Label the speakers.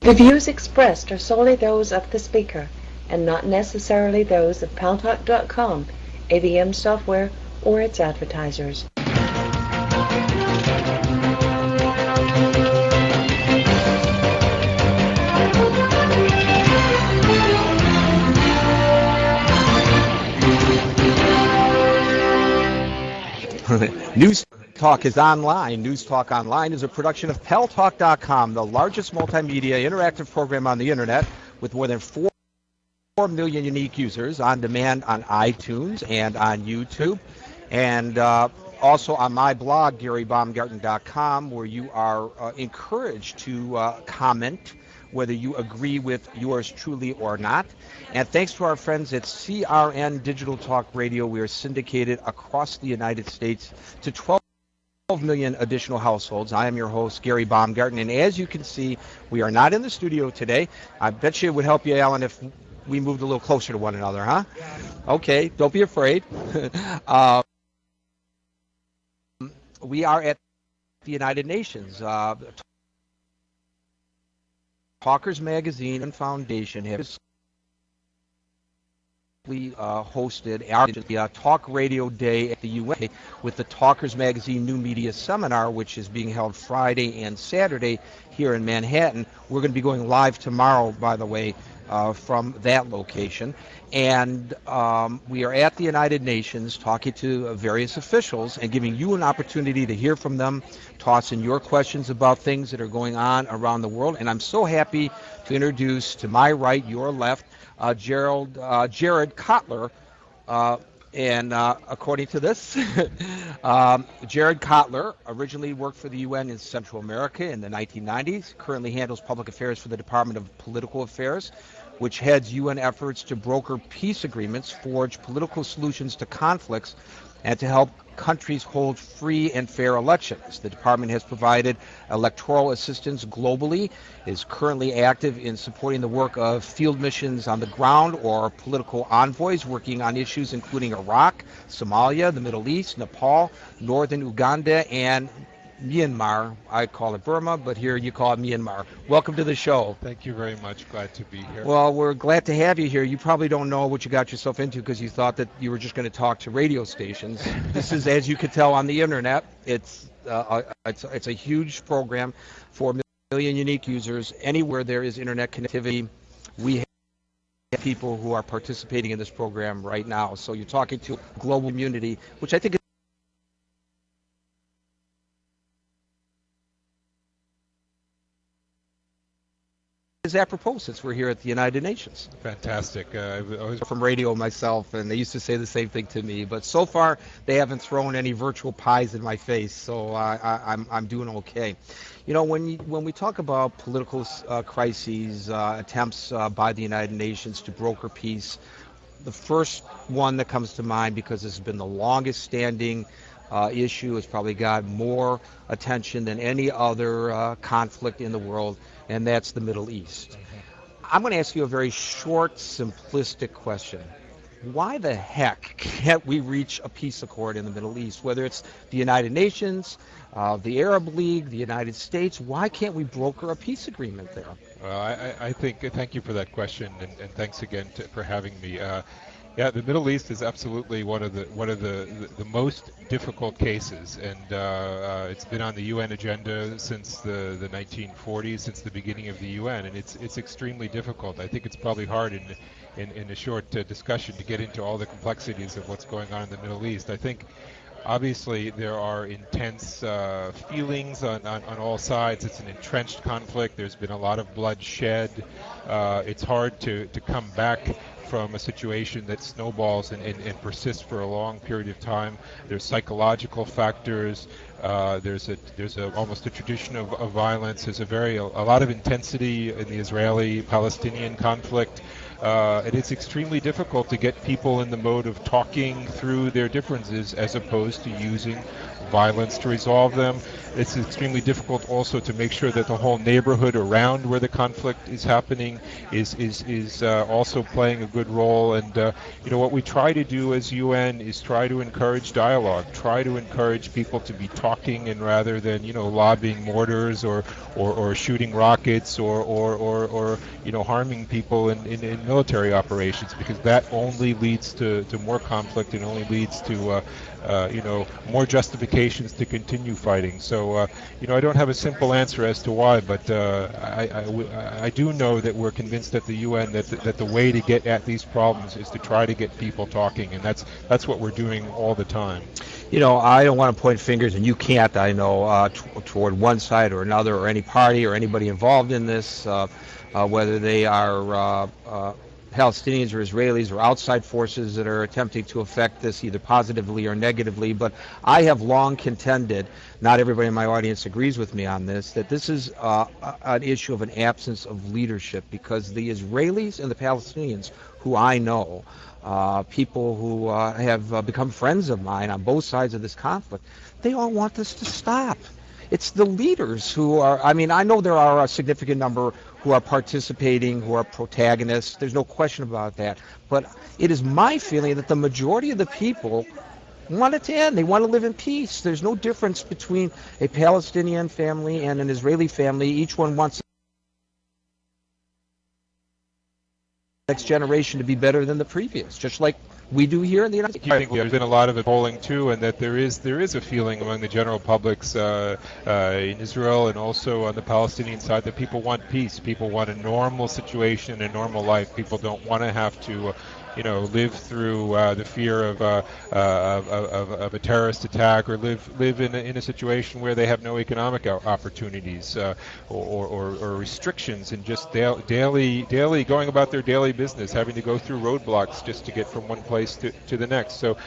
Speaker 1: The views expressed are solely those of the speaker and not necessarily those of Paltalk.com, ABM Software, or its advertisers.
Speaker 2: News Talk is online. News Talk Online is a production of Paltalk.com, the largest multimedia interactive program on the internet with more than 4 million unique users on demand on iTunes and on YouTube. And also on my blog, GaryBaumgarten.com, where you are encouraged to comment whether you agree with yours truly or not. And thanks to our friends at CRN Digital Talk Radio, we are syndicated across the United States to 12 million additional households. I am your host, Gary Baumgarten, and as you can see, we are not in the studio today. I bet you it would help you, Alan, if we moved a little closer to one another, huh? Okay, don't be afraid. We are at the United Nations. Talkers Magazine and Foundation have hosted our Talk Radio Day at the UN with the Talkers Magazine New Media Seminar, which is being held Friday and Saturday here in Manhattan. We're going to be going live tomorrow, by the way, from that location. And we are at the United Nations talking to various officials and giving you an opportunity to hear from them, toss in your questions about things that are going on around the world. And I'm so happy to introduce to my right, your left, Jared Kotler. And according to this, Jared Kotler originally worked for the UN in Central America in the 1990s, currently handles public affairs for the Department of Political Affairs, which heads UN efforts to broker peace agreements, forge political solutions to conflicts, and to help countries hold free and fair elections. The department has provided electoral assistance globally, is currently active in supporting the work of field missions on the ground or political envoys working on issues including Iraq, Somalia, the Middle East, Nepal, northern Uganda, and Myanmar. I call it Burma, but here you call it Myanmar. Welcome to the show.
Speaker 3: Thank you very much. Glad to be here.
Speaker 2: Well, we're glad to have you here. You probably don't know what you got yourself into because you thought that you were just going to talk to radio stations. This is, as you could tell, on the internet. It's a huge program for a million unique users. Anywhere there is internet connectivity, we have people who are participating in this program right now. So you're talking to a global community, which I think is apropos since we're here at the United Nations.
Speaker 3: Fantastic. I was
Speaker 2: from radio myself, and they used to say the same thing to me. But so far, they haven't thrown any virtual pies in my face, so I'm doing okay. You know, when we talk about political crises, attempts by the United Nations to broker peace, the first one that comes to mind, because this has been the longest-standing issue, has probably got more attention than any other conflict in the world, and that's the Middle East. I'm going to ask you a very short, simplistic question. Why the heck can't we reach a peace accord in the Middle East? Whether it's the United Nations, the Arab League, the United States, why can't we broker a peace agreement there?
Speaker 3: Well, I think, thank you for that question, and thanks again for having me. Yeah, the Middle East is absolutely one of the most difficult cases, and it's been on the UN agenda since the 1940s, since the beginning of the UN, and it's extremely difficult. I think it's probably hard in a short discussion to get into all the complexities of what's going on in the Middle East. I think obviously there are intense feelings on all sides. It's an entrenched conflict. There's been a lot of blood shed. It's hard to come back from a situation that snowballs and persists for a long period of time. There's psychological factors. There's almost a tradition of violence. There's a lot of intensity in the Israeli-Palestinian conflict. and it's extremely difficult to get people in the mode of talking through their differences as opposed to using violence to resolve them. It's extremely difficult also to make sure that the whole neighborhood around where the conflict is happening is also playing a good role. And what we try to do as UN is try to encourage dialogue, try to encourage people to be talking, and rather than lobbing mortars or shooting rockets or harming people in military operations, because that only leads to more conflict and only leads to more justifications to continue fighting. So, I don't have a simple answer as to why, but I do know that we're convinced at the UN that the way to get at these problems is to try to get people talking, and that's what we're doing all the time.
Speaker 2: I don't want to point fingers, and you can't, I know, toward one side or another, or any party or anybody involved in this, whether they are Palestinians or Israelis or outside forces that are attempting to affect this either positively or negatively. But I have long contended, not everybody in my audience agrees with me on this, that this is an issue of an absence of leadership, because the Israelis and the Palestinians, who I know, people who have become friends of mine on both sides of this conflict, they all want this to stop. It's the leaders who are, I know there are a significant number who are participating, who are protagonists. There's no question about that. But it is my feeling that the majority of the people want it to end. They want to live in peace. There's no difference between a Palestinian family and an Israeli family. Each one wants the next generation to be better than the previous, just like we do here in the United States.
Speaker 3: I think there's been a lot of polling too, and that there is a feeling among the general publics in Israel and also on the Palestinian side that people want peace. People want a normal situation, a normal life. People don't want to have to live through the fear of a terrorist attack, or live in a situation where they have no economic opportunities or restrictions, and just daily going about their daily business, having to go through roadblocks just to get from one place to the next. So